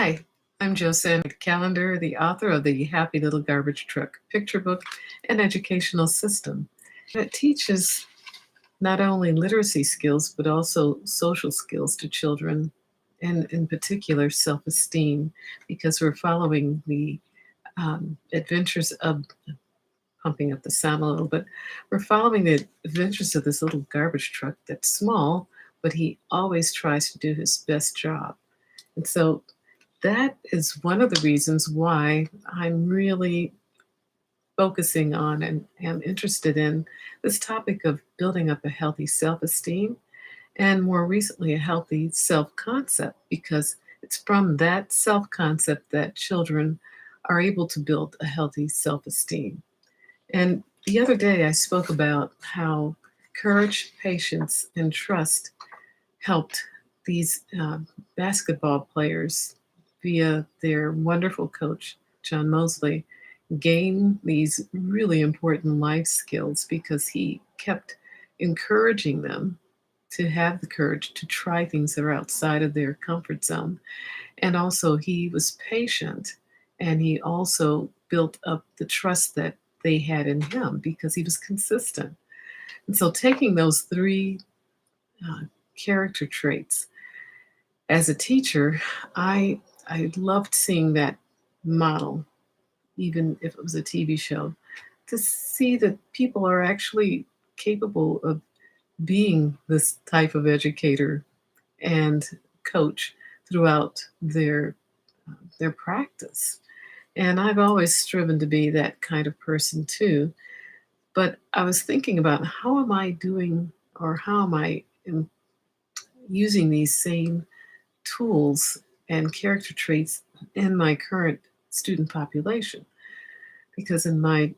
Hi, I'm Josanna Calendar, the author of the Happy Little Garbage Truck picture book and educational system. It teaches not only literacy skills, but also social skills to children, and in particular, self esteem, because we're following the adventures of pumping up the sound a little bit. We're following the adventures of this little garbage truck that's small, but he always tries to do his best job. And so that is one of the reasons why I'm really focusing on and am interested in this topic of building up a healthy self esteem and more recently a healthy self concept, because it's from that self concept that children are able to build a healthy self esteem. And the other day I spoke about how courage, patience, and trust helped these basketball players via their wonderful coach, John Mosley, gain these really important life skills because he kept encouraging them to have the courage to try things that are outside of their comfort zone. And also, he was patient and he also built up the trust that they had in him because he was consistent. And so, taking those three uh, character traits as a teacher, I loved seeing that model, even if it was a TV show, to see that people are actually capable of being this type of educator and coach throughout their practice. And I've always striven to be that kind of person too. But I was thinking about how am I doing or how am I using these same tools and character traits in my current student population. Because in my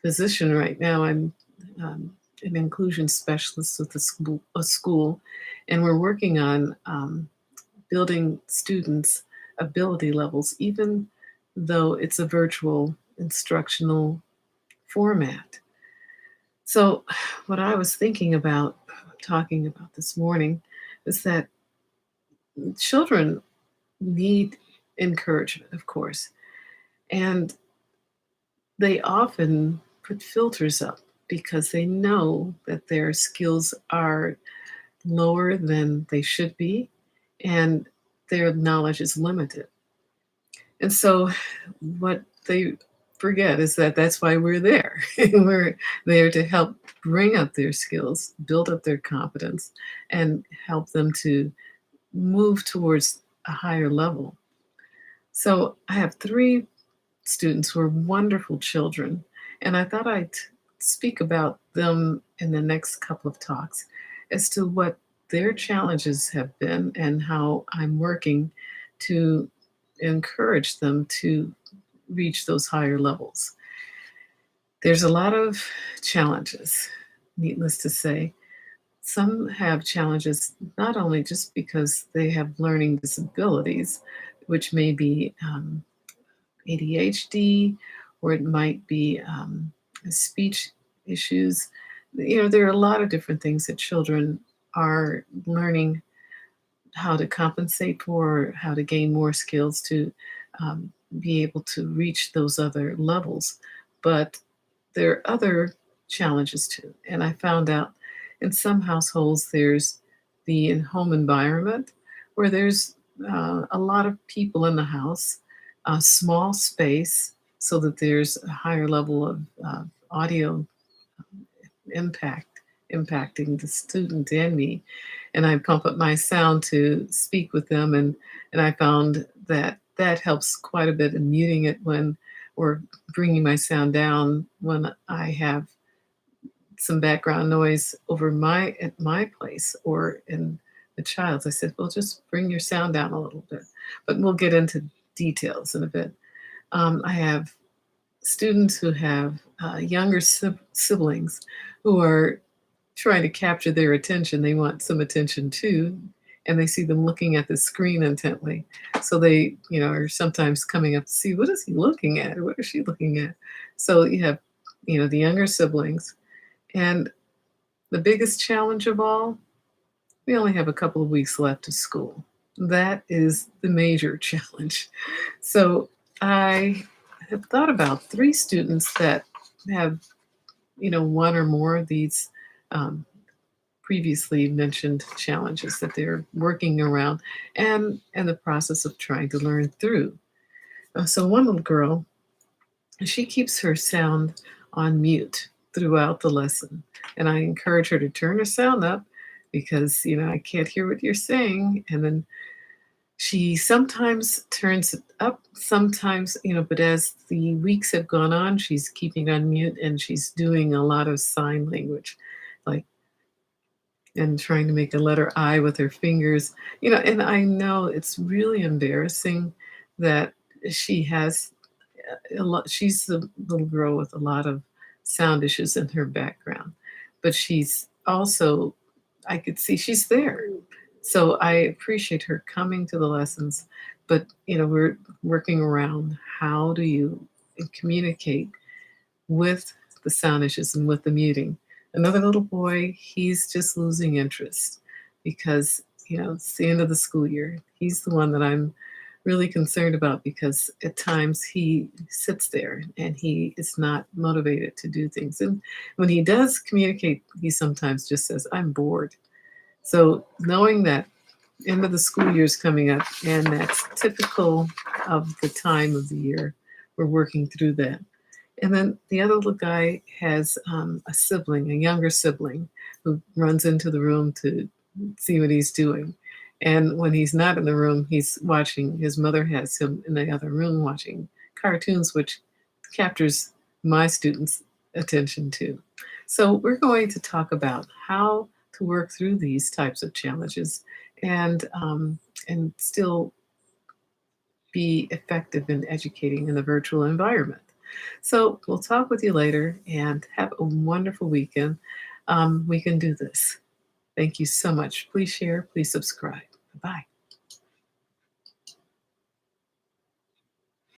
position right now, I'm an inclusion specialist with a school, and we're working on building students' ability levels, even though it's a virtual instructional format. So, what I was thinking about talking about this morning is that children need encouragement, of course, and they often put filters up because they know that their skills are lower than they should be and their knowledge is limited. And so, what they forget is that that's why we're there. We're there to help bring up their skills, build up their competence, and help them to move towards a higher level. So, I have three students who are wonderful children, and I thought I'd speak about them in the next couple of talks as to what their challenges have been and how I'm working to encourage them to reach those higher levels. There's a lot of challenges, needless to say. Some have challenges not only just because they have learning disabilities, which may be ADHD, or it might be speech issues. There are a lot of different things that children are learning how to compensate for, how to gain more skills to be able to reach those other levels. But there are other challenges too. And I found out in some households there's the home environment where there's a lot of people in the house, a small space, so that there's a higher level of audio impact impacting the student and me. And I pump up my sound to speak with them, and I found that that helps quite a bit in muting it when or bringing my sound down when I have some background noise over my at my place or in the child's. I said, well, just bring your sound down a little bit, but we'll get into details in a bit. I have students who have younger siblings who are trying to capture their attention. They want some attention too, and they see them looking at the screen intently. So they, are sometimes coming up to see what is he looking at or what is she looking at. So you have, the younger siblings, and the biggest challenge of all, we only have a couple of weeks left of school. That is the major challenge. So I have thought about three students that have, one or more of these um, previously mentioned challenges that they're working around and the process of trying to learn through. So one little girl, she keeps her sound on mute throughout the lesson, and I encourage her to turn her sound up because I can't hear what you're saying, and then she sometimes turns it up, sometimes, but as the weeks have gone on, she's keeping on mute and she's doing a lot of sign language, like, and trying to make a letter I with her fingers, and I know it's really embarrassing that she has a lot. She's the little girl with a lot of sound issues in her background, but she's also, I could see she's there. So I appreciate her coming to the lessons, but we're working around how do you communicate with the sound issues and with the muting. Another little boy, he's just losing interest because it's the end of the school year. He's the one that I'm really concerned about because at times he sits there and he is not motivated to do things. And when he does communicate, he sometimes just says, "I'm bored." So knowing that end of the school year is coming up, and that's typical of the time of the year, we're working through that. And then the other little guy has a sibling, a younger sibling, who runs into the room to see what he's doing. And when he's not in the room, he's watching, his mother has him in the other room watching cartoons, which captures my students' attention too. So we're going to talk about how to work through these types of challenges and still be effective in educating in the virtual environment. So we'll talk with you later and have a wonderful weekend. We can do this. Thank you so much. Please share, please subscribe.